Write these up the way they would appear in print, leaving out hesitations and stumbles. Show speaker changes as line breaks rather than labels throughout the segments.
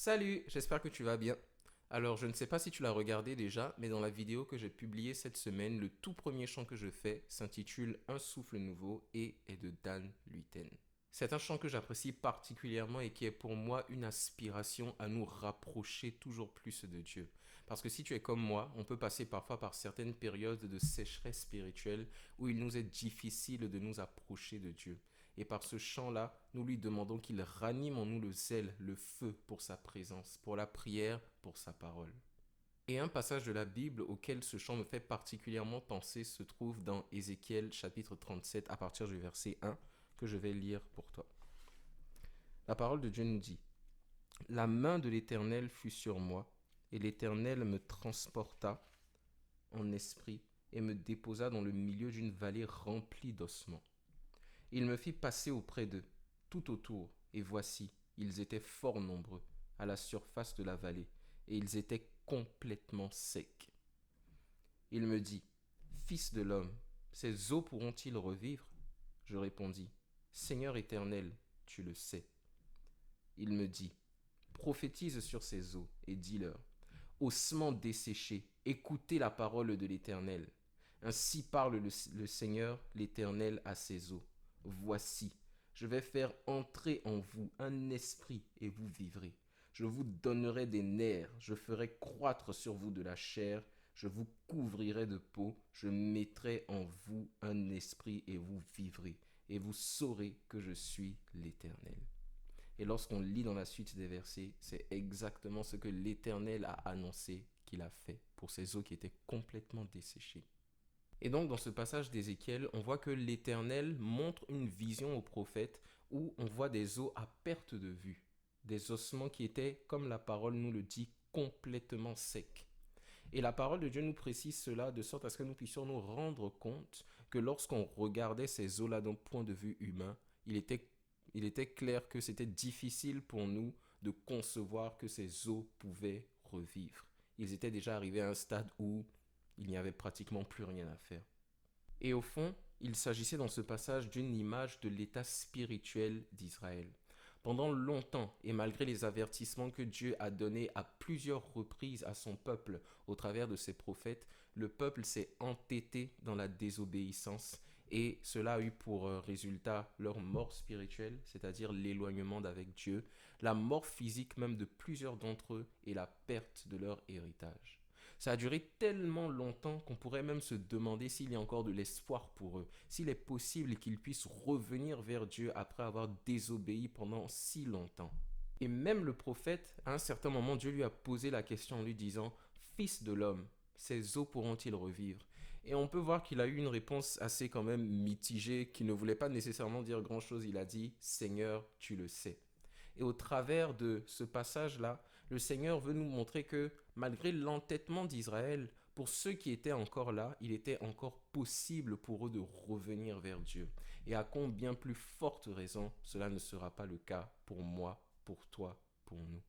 Salut, j'espère que tu vas bien. Alors, je ne sais pas si tu l'as regardé déjà, mais dans la vidéo que j'ai publiée cette semaine, le tout premier chant que je fais s'intitule Un souffle nouveau et est de Dan Luyten. C'est un chant que j'apprécie particulièrement et qui est pour moi une aspiration à nous rapprocher toujours plus de Dieu. Parce que si tu es comme moi, on peut passer parfois par certaines périodes de sécheresse spirituelle où il nous est difficile de nous approcher de Dieu. Et par ce chant-là, nous lui demandons qu'il ranime en nous le zèle, le feu pour sa présence, pour la prière, pour sa parole. Et un passage de la Bible auquel ce chant me fait particulièrement penser se trouve dans Ézéchiel chapitre 37 à partir du verset 1 que je vais lire pour toi. La parole de Dieu nous dit: La main de l'Éternel fut sur moi, et l'Éternel me transporta en esprit et me déposa dans le milieu d'une vallée remplie d'ossements. Il me fit passer auprès d'eux, tout autour, et voici, ils étaient fort nombreux, à la surface de la vallée, et ils étaient complètement secs. Il me dit: Fils de l'homme, ces eaux pourront-ils revivre? Je répondis: Seigneur éternel, tu le sais. Il me dit: Prophétise sur ces eaux, et dis-leur: Ossements desséchés, écoutez la parole de l'Éternel. Ainsi parle le Seigneur l'Éternel à ces eaux. Voici, je vais faire entrer en vous un esprit et vous vivrez. Je vous donnerai des nerfs, je ferai croître sur vous de la chair, je vous couvrirai de peau, je mettrai en vous un esprit et vous vivrez, et vous saurez que je suis l'Éternel. Et lorsqu'on lit dans la suite des versets, c'est exactement ce que l'Éternel a annoncé qu'il a fait pour ces eaux qui étaient complètement desséchées. Et donc dans ce passage d'Ézéchiel, on voit que l'Éternel montre une vision au prophète où on voit des eaux à perte de vue, des ossements qui étaient, comme la parole nous le dit, complètement secs. Et la parole de Dieu nous précise cela de sorte à ce que nous puissions nous rendre compte que lorsqu'on regardait ces eaux-là d'un point de vue humain, il était clair que c'était difficile pour nous de concevoir que ces eaux pouvaient revivre. Ils étaient déjà arrivés à un stade où il n'y avait pratiquement plus rien à faire. Et au fond, il s'agissait dans ce passage d'une image de l'état spirituel d'Israël. Pendant longtemps, et malgré les avertissements que Dieu a donnés à plusieurs reprises à son peuple au travers de ses prophètes, le peuple s'est entêté dans la désobéissance et cela a eu pour résultat leur mort spirituelle, c'est-à-dire l'éloignement d'avec Dieu, la mort physique même de plusieurs d'entre eux et la perte de leur héritage. Ça a duré tellement longtemps qu'on pourrait même se demander s'il y a encore de l'espoir pour eux, s'il est possible qu'ils puissent revenir vers Dieu après avoir désobéi pendant si longtemps. Et même le prophète, à un certain moment, Dieu lui a posé la question en lui disant: Fils de l'homme, ces eaux pourront-ils revivre? Et on peut voir qu'il a eu une réponse assez quand même mitigée, qui ne voulait pas nécessairement dire grand-chose. Il a dit: Seigneur, tu le sais. Et au travers de ce passage-là, le Seigneur veut nous montrer que malgré l'entêtement d'Israël, pour ceux qui étaient encore là, il était encore possible pour eux de revenir vers Dieu. Et à combien plus forte raison cela ne sera pas le cas pour moi, pour toi, pour nous.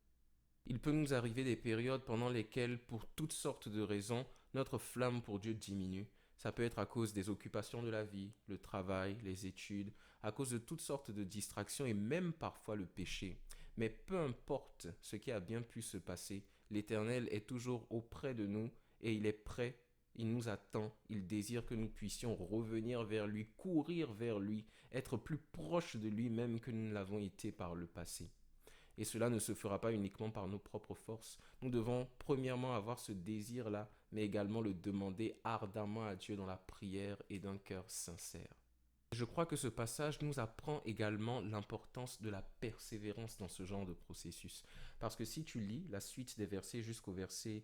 Il peut nous arriver des périodes pendant lesquelles, pour toutes sortes de raisons, notre flamme pour Dieu diminue. Ça peut être à cause des occupations de la vie, le travail, les études, à cause de toutes sortes de distractions et même parfois le péché. Mais peu importe ce qui a bien pu se passer, l'Éternel est toujours auprès de nous et il est prêt, il nous attend, il désire que nous puissions revenir vers lui, courir vers lui, être plus proche de lui même que nous ne l'avons été par le passé. Et cela ne se fera pas uniquement par nos propres forces. Nous devons premièrement avoir ce désir-là, mais également le demander ardemment à Dieu dans la prière et d'un cœur sincère. Je crois que ce passage nous apprend également l'importance de la persévérance dans ce genre de processus. Parce que si tu lis la suite des versets jusqu'au verset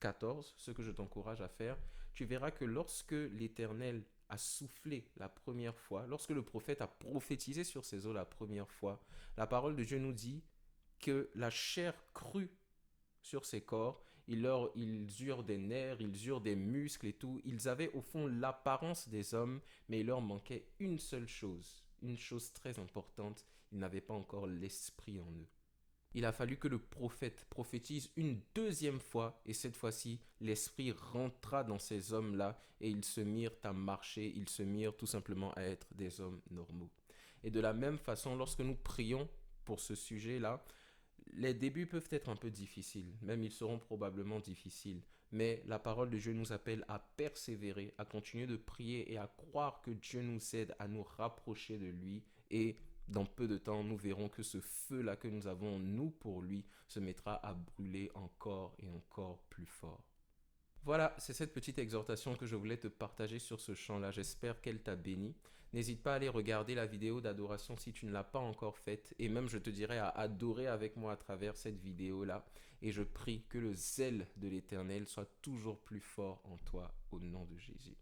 14, ce que je t'encourage à faire, tu verras que lorsque l'Éternel a soufflé la première fois, lorsque le prophète a prophétisé sur ces eaux la première fois, la parole de Dieu nous dit que la chair crut sur ces corps, ils eurent des nerfs, ils eurent des muscles et tout, ils avaient au fond l'apparence des hommes, mais il leur manquait une chose très importante, ils n'avaient pas encore l'esprit en eux. Il a fallu que le prophète prophétise une deuxième fois, et cette fois-ci, l'esprit rentra dans ces hommes-là, et ils se mirent à marcher, ils se mirent tout simplement à être des hommes normaux. Et de la même façon, lorsque nous prions pour ce sujet-là, Les débuts peuvent être un peu difficiles, même ils seront probablement difficiles, mais la parole de Dieu nous appelle à persévérer, à continuer de prier et à croire que Dieu nous aide à nous rapprocher de lui et dans peu de temps, nous verrons que ce feu-là que nous avons, nous, pour lui, se mettra à brûler encore et encore plus fort. Voilà, c'est cette petite exhortation que je voulais te partager sur ce chant-là. J'espère qu'elle t'a béni. N'hésite pas à aller regarder la vidéo d'adoration si tu ne l'as pas encore faite. Et même, je te dirais à adorer avec moi à travers cette vidéo-là. Et je prie que le zèle de l'Éternel soit toujours plus fort en toi au nom de Jésus.